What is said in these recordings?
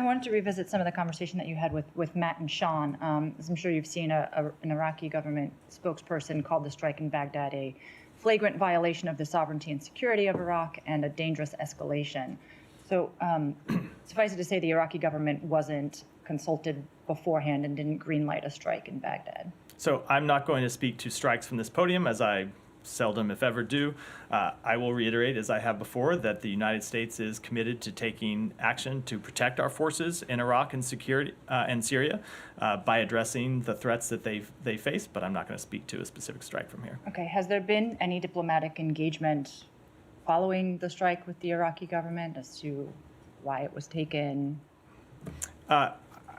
I wanted to revisit some of the conversation that you had with Matt and Sean. As I'm sure you've seen, an Iraqi government spokesperson called the strike in Baghdad a flagrant violation of the sovereignty and security of Iraq and a dangerous escalation. So suffice it to say, the Iraqi government wasn't consulted beforehand and didn't greenlight a strike in Baghdad. So I'm not going to speak to strikes from this podium, as I seldom, if ever, do. I will reiterate, as I have before, that the United States is committed to taking action to protect our forces in Iraq and Syria by addressing the threats that they face, but I'm not going to speak to a specific strike from here. Okay, has there been any diplomatic engagement following the strike with the Iraqi government as to why it was taken?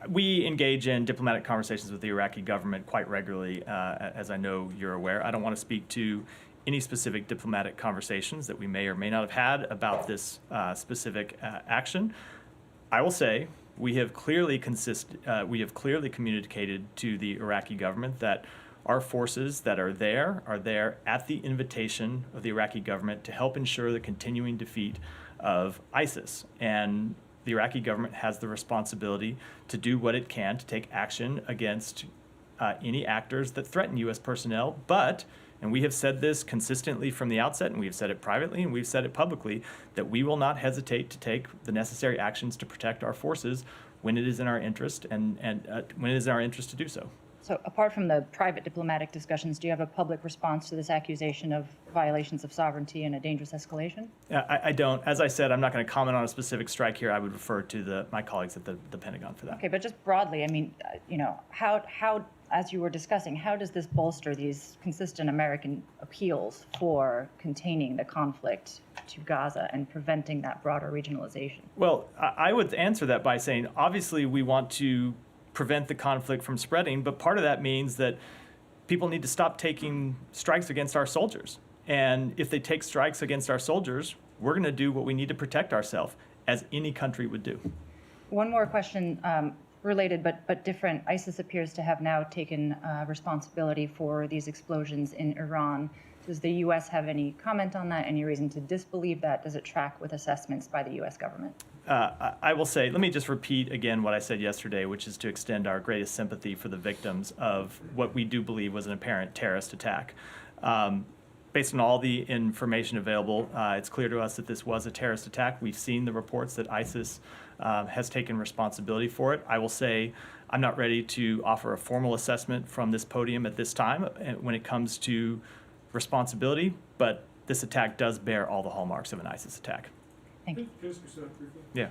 We engage in diplomatic conversations with the Iraqi government quite regularly, as I know you're aware. I don't want to speak to any specific diplomatic conversations that we may or may not have had about this specific action. I will say we have clearly communicated to the Iraqi government that our forces that are there at the invitation of the Iraqi government to help ensure the continuing defeat of ISIS. And the Iraqi government has the responsibility to do what it can to take action against any actors that threaten U.S. personnel. But, and we have said this consistently from the outset, and we've said it privately, and we've said it publicly, that we will not hesitate to take the necessary actions to protect our forces when it is in our interest, and when it is in our interest to do so. So apart from the private diplomatic discussions, do you have a public response to this accusation of violations of sovereignty and a dangerous escalation? I don't. As I said, I'm not going to comment on a specific strike here. I would refer to my colleagues at the Pentagon for that. Okay, but just broadly, I mean, how, as you were discussing, how does this bolster these consistent American appeals for containing the conflict to Gaza and preventing that broader regionalization? Well, I would answer that by saying, obviously, we want to prevent the conflict from spreading, but part of that means that people need to stop taking strikes against our soldiers. And if they take strikes against our soldiers, we're going to do what we need to protect ourselves, as any country would do. One more question, related but different. ISIS appears to have now taken responsibility for these explosions in Iran. Does the U.S. have any comment on that? Any reason to disbelieve that? Does it track with assessments by the U.S. government? I will say, let me just repeat again what I said yesterday, which is to extend our greatest sympathy for the victims of what we do believe was an apparent terrorist attack. Based on all the information available, it's clear to us that this was a terrorist attack. We've seen the reports that ISIS has taken responsibility for it. I will say I'm not ready to offer a formal assessment from this podium at this time when it comes to responsibility, but this attack does bear all the hallmarks of an ISIS attack. Thank you. Can I just briefly? Yeah.